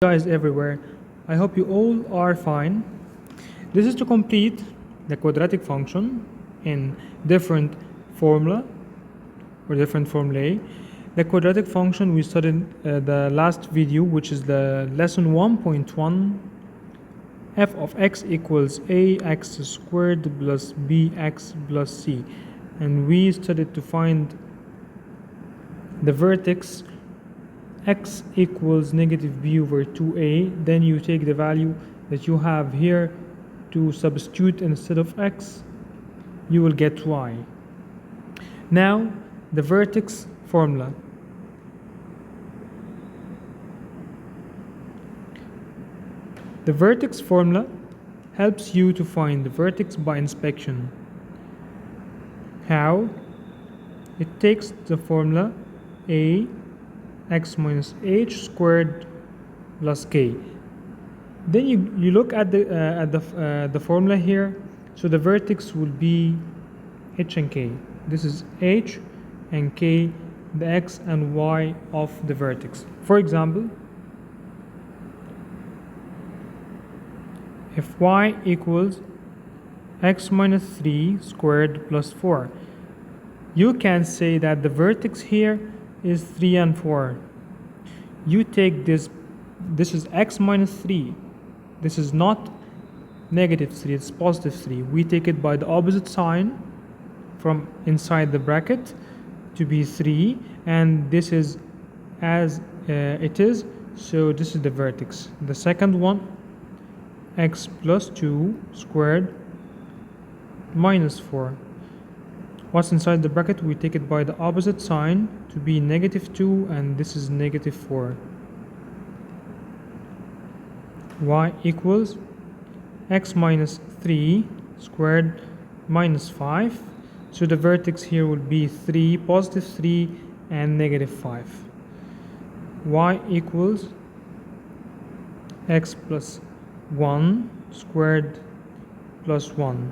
guys everywhere. I hope you all are fine. This is to complete the quadratic function in different formula or different formulae. The quadratic function we studied the last video, which is the lesson 1.1. F of x equals ax squared plus bx plus c, and we studied to find the vertex x equals negative b over 2a. Then you take the value that you have here to substitute instead of x, you will get y. Now the vertex formula. The vertex formula helps you to find the vertex by inspection. How? It takes the formula a x minus h squared plus k. Then you look at the formula here. So the vertex will be h and k. This is h and k, the x and y of the vertex. For example, if y equals x minus 3 squared plus 4, you can say that the vertex here is 3 and 4. You take this is x minus 3. This is not negative 3, it's positive 3. We take it by the opposite sign from inside the bracket to be 3, and this is as it is, so this is the vertex. The second one, x plus 2 squared minus 4. What's inside the bracket? We take it by the opposite sign to be negative 2, and this is negative 4. Y equals x minus 3 squared minus 5. So the vertex here will be 3, positive 3 and negative 5. Y equals x plus 1 squared plus 1.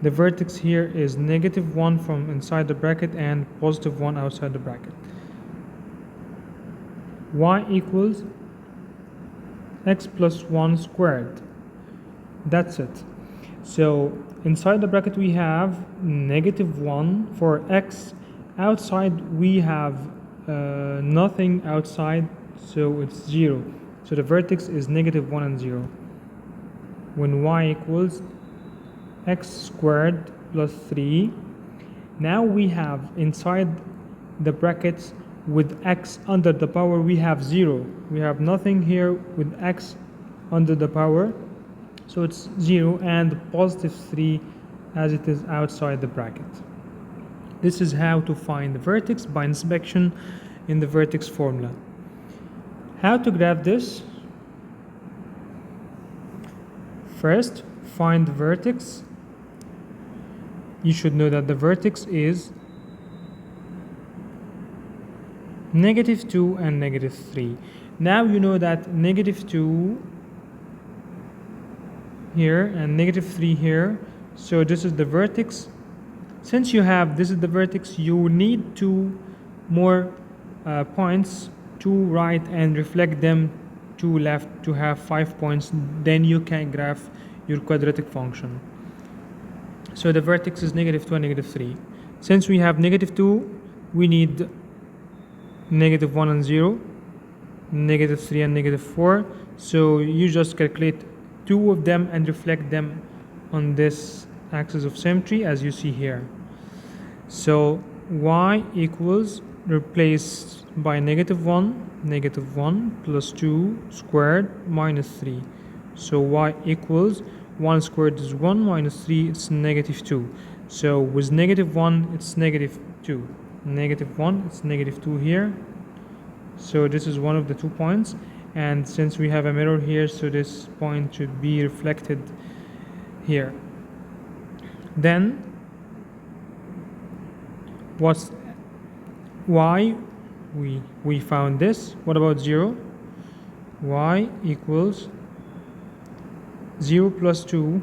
The vertex here is negative 1 from inside the bracket and positive 1 outside the bracket. Y equals x plus 1 squared. That's it. So inside the bracket we have negative 1 for x. Outside we have nothing outside, so it's 0. So the vertex is negative 1 and 0. When y equals x squared plus 3, now we have inside the brackets with x under the power we have 0. We have nothing here with x under the power, so it's 0 and positive 3 as it is outside the bracket. This is how to find the vertex by inspection in the vertex formula. How to graph this? First, find the vertex. You should know that the vertex is negative 2 and negative 3. Now you know that negative 2 here and negative 3 here. So this is the vertex. Since you have this is the vertex, you need 2 more points, 2 right and reflect them 2 left to have 5 points. Then you can graph your quadratic function. So the vertex is negative 2 and negative 3. Since we have negative 2, we need negative 1 and 0, negative 3 and negative 4. So you just calculate 2 of them and reflect them on this axis of symmetry as you see here. So y equals, replaced by negative 1 plus 2 squared minus 3. So y equals 1 squared is 1 minus 3, it's negative 2. So with negative 1, it's negative 2. Negative 1, it's negative 2 here. So this is one of the 2 points. And since we have a mirror here, so this point should be reflected here. Then, what's y? We found this. What about 0? Y equals 0 plus 2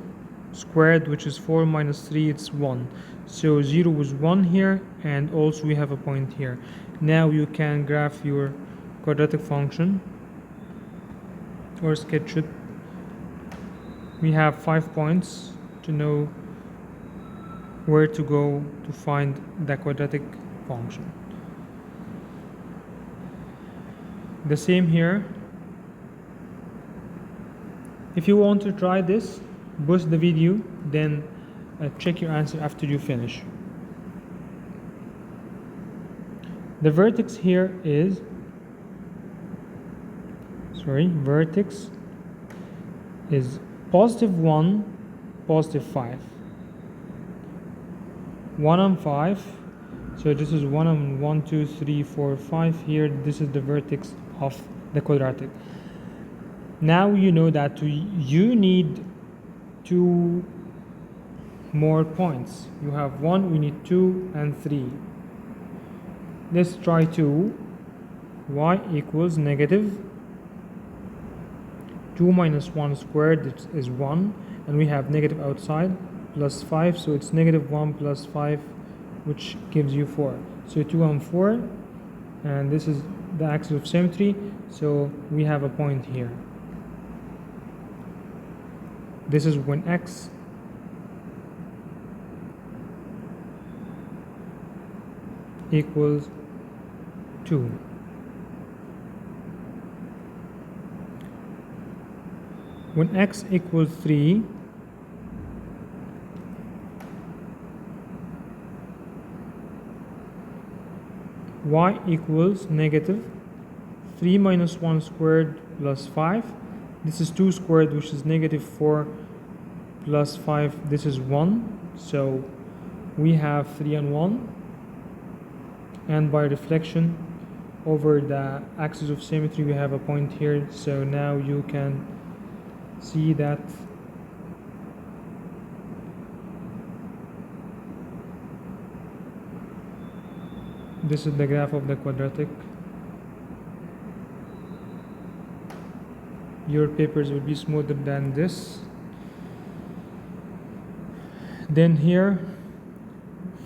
squared, which is 4 minus 3, it's 1. So 0 was 1 here, and also we have a point here. Now you can graph your quadratic function. or sketch it. We have 5 points to know where to go to find the quadratic function. The same here. If you want to try this, pause the video, then check your answer after you finish. The vertex here is, vertex is +1, +5. 1 and 5. So this is 1 and 1, 2, 3, 4, 5 here. This is the vertex of the quadratic. Now you know that you need 2 more points. You have 1, we need 2 and 3. Let's try 2. Y equals negative 2 minus 1 squared is 1, and we have negative outside, plus 5, so it's negative 1 plus 5, which gives you 4. So 2 and 4, and this is the axis of symmetry, so we have a point here. This is when x equals 2. When x equals 3, y equals negative 3 minus 1 squared plus 5. This is 2 squared, which is negative 4 plus 5. This is 1. So we have 3 and 1. And by reflection over the axis of symmetry, we have a point here. So now you can see that this is the graph of the quadratic. Your papers will be smoother than this. Then here,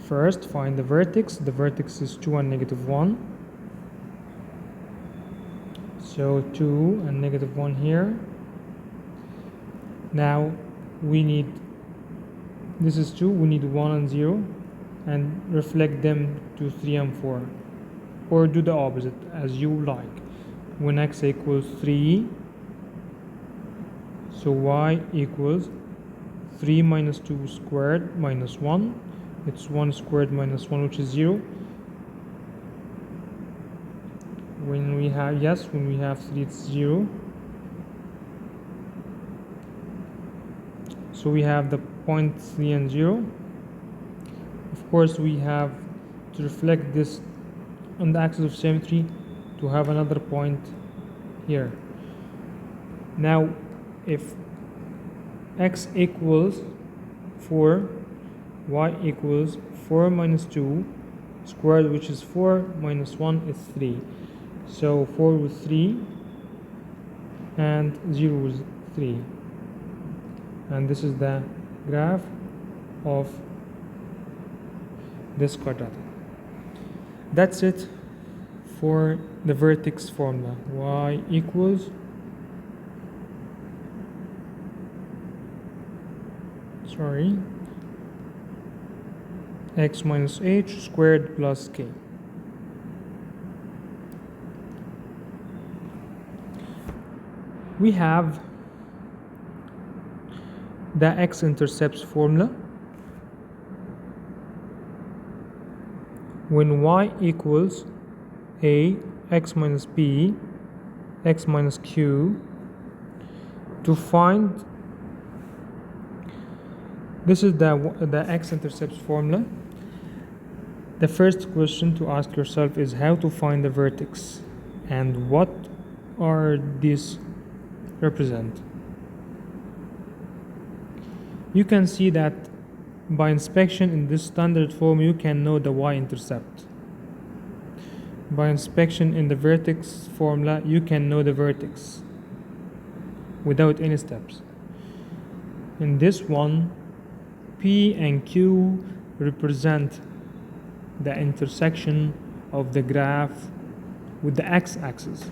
first find the vertex. The vertex is 2 and negative 1. So 2 and negative 1 here. Now we need, this is 2, we need 1 and 0, and reflect them to 3 and 4, or do the opposite as you like. When x equals 3, so y equals 3 minus 2 squared minus 1. It's 1 squared minus 1, which is 0. When we have 3, it's 0. So we have the point 3 and 0. Of course, we have to reflect this on the axis of symmetry to have another point here. Now, if x equals 4, y equals 4 minus 2 squared, which is 4 minus 1 is 3. So 4 was 3 and 0 was 3. And this is the graph of this quadratic. That's it for the vertex formula. Y equals x minus h squared plus k. We have the x-intercepts formula. When y equals a, x minus b, x minus q, to find, this is the x-intercepts formula. The first question to ask yourself is how to find the vertex and what are these represent. You can see that by inspection in this standard form you can know the y-intercept. By inspection in the vertex formula you can know the vertex without any steps. In this one, P and Q represent the intersection of the graph with the x-axis.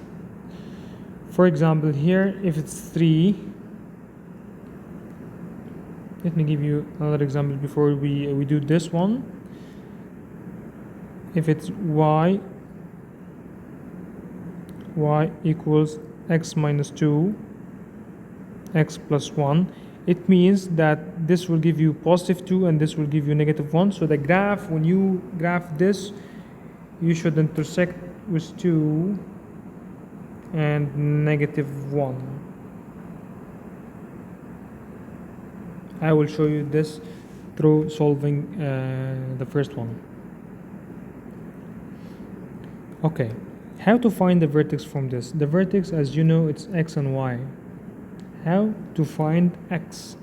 For example, here, if it's 3, let me give you another example before we do this one. If it's y equals x minus 2, x plus 1, it means that this will give you positive 2 and this will give you negative 1. So the graph, when you graph this, you should intersect with 2 and negative 1. I will show you this through solving the first one. Okay, how to find the vertex from this? The vertex, as you know, it's x and y. How to find x?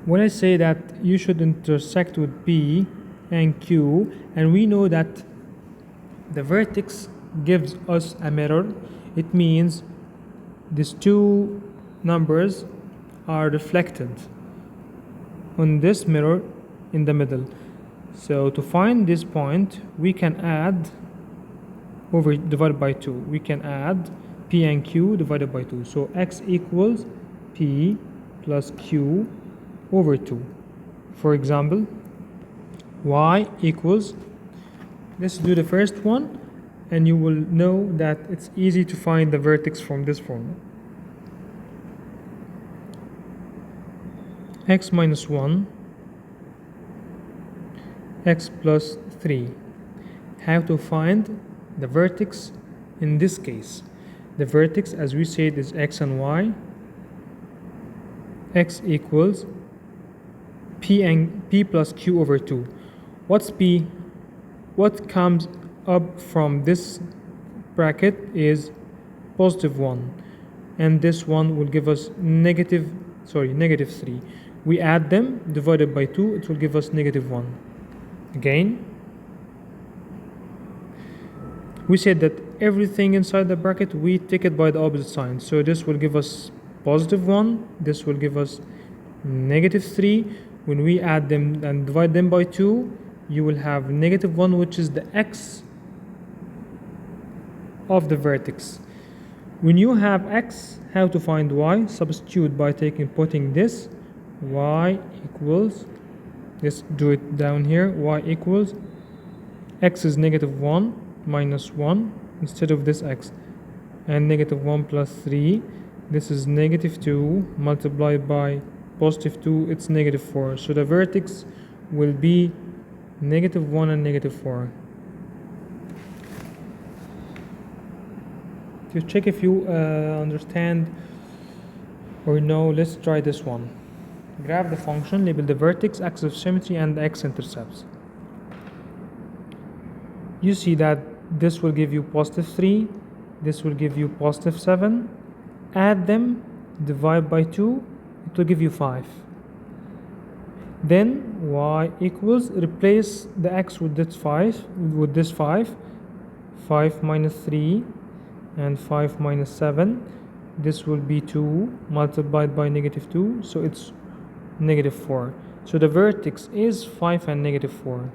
When I say that you should intersect with P and Q, and we know that the vertex gives us a mirror, it means these two numbers are reflected on this mirror in the middle. So to find this point, we can add divided by 2. We can add P and Q divided by 2. So x equals P plus Q over 2. For example, y equals, let's do the first one, and you will know that it's easy to find the vertex from this formula. X minus 1, x plus 3. How to find the vertex in this case? The vertex, as we said, is x and y. X equals P plus Q over 2. What's P? What comes up from this bracket is positive 1. And this one will give us negative 3. We add them, divided by 2, it will give us negative 1. Again, we said that everything inside the bracket, we take it by the opposite sign. So this will give us positive 1, this will give us negative 3. When we add them and divide them by 2, you will have negative 1, which is the x of the vertex. When you have x, how to find y? Substitute by putting this. Y equals, let's do it down here. Y equals, x is negative 1 minus 1 instead of this x, and negative 1 plus 3. This is negative 2 multiplied by positive 2, it's negative 4. So the vertex will be negative 1 and negative 4. To check if you understand or no, let's try this one. Graph the function, label the vertex, axis of symmetry, and the x-intercepts. You see that this will give you positive 3, this will give you positive 7. Add them, divide by 2, it will give you 5. Then y equals, replace the x with this 5. 5 minus 3 and 5 minus 7. This will be 2 multiplied by negative 2, so it's negative 4. So the vertex is 5 and negative 4.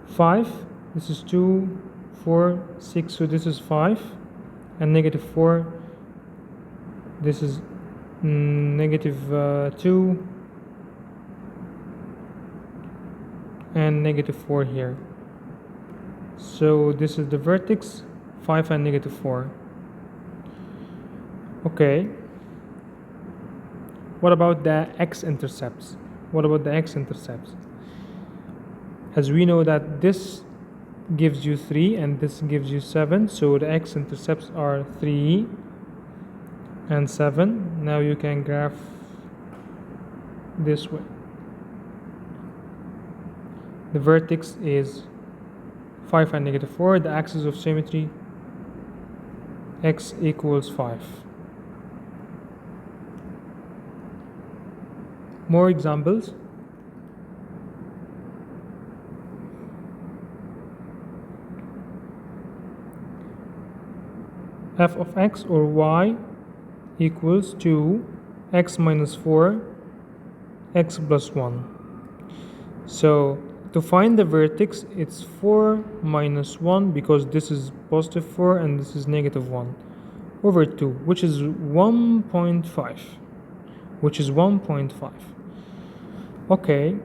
5, this is 2, 4, 6, so this is 5, and negative 4, this is negative 2, and negative 4 here. So this is the vertex, 5 and negative 4. Okay. What about the x-intercepts? As we know that this gives you 3 and this gives you 7, so the x-intercepts are 3 and 7. Now you can graph this way. The vertex is 5 and negative 4. The axis of symmetry, x equals 5. More examples. F of x or y equals to x minus 4, x plus 1. So To find the vertex, it's 4 minus 1 because this is positive 4 and this is negative 1 over 2, which is 1.5. Okay,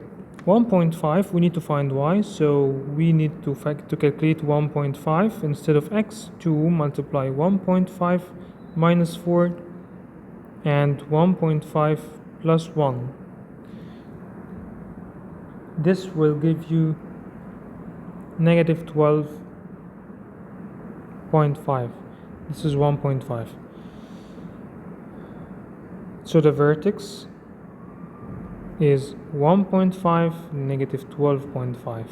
1.5, we need to find y, so we need to calculate 1.5. Instead of x, 2 multiply 1.5 minus 4 and 1.5 plus 1. This will give you negative 12.5. This is 1.5. So the vertex is 1.5, negative 12.5.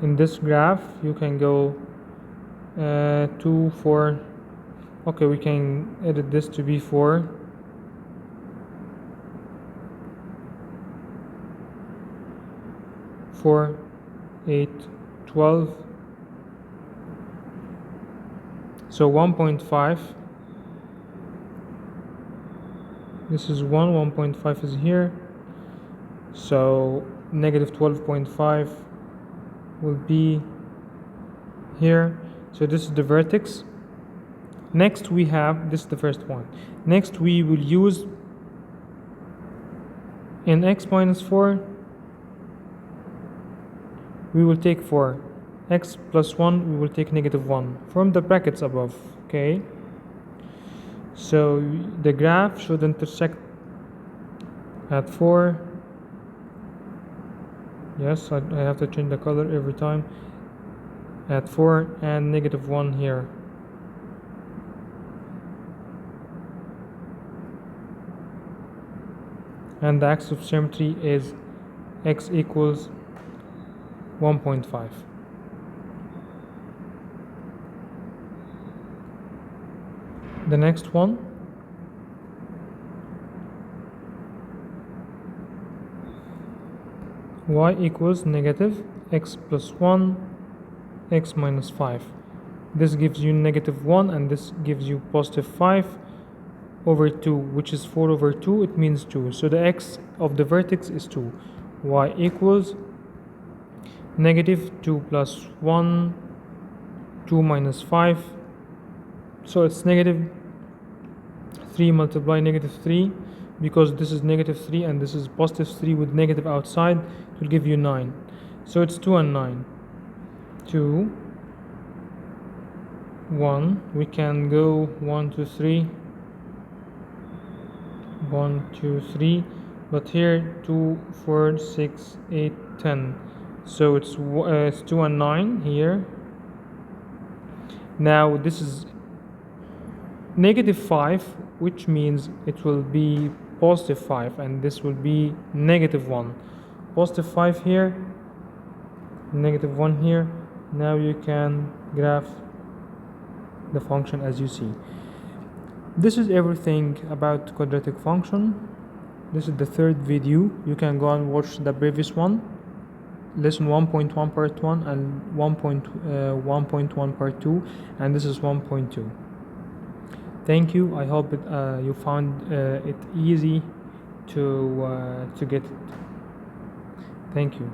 In this graph, you can go 2, 4. Okay, we can edit this to be 4. 4, 8, 12. So 1.5. This is 1.5 is here. So negative 12.5 will be here. So this is the vertex. Next we have, this is the first one. Next we will use in x minus 4, we will take 4. X plus 1, we will take negative 1 from the brackets above, okay? So the graph should intersect at 4. Yes, I have to change the color every time. At 4 and negative 1 here. And the axis of symmetry is x equals 1.5. The next one, y equals negative x plus 1, x minus 5. This gives you negative 1 and this gives you positive 5 over 2, which is 4 over 2, it means 2. So the x of the vertex is 2. Y equals negative 2 plus 1, 2 minus 5. So it's negative 3 multiply negative 3, because this is negative 3 and this is positive 3 with negative outside, it will give you 9. So it's 2 and 9. 2, 1, we can go 1, 2, 3. 1, 2, 3, but here 2, 4, 6, 8, 10. So it's 2 and 9 here. Now this is negative 5, which means it will be positive 5, and this will be negative 1. Positive 5 here, negative 1 here. Now you can graph the function as you see. This is everything about quadratic function. This is the third video. You can go and watch the previous one, lesson 1.1 part 1 and 1.1 part 2, and this is 1.2. Thank you. I hope you found it easy to get it. Thank you.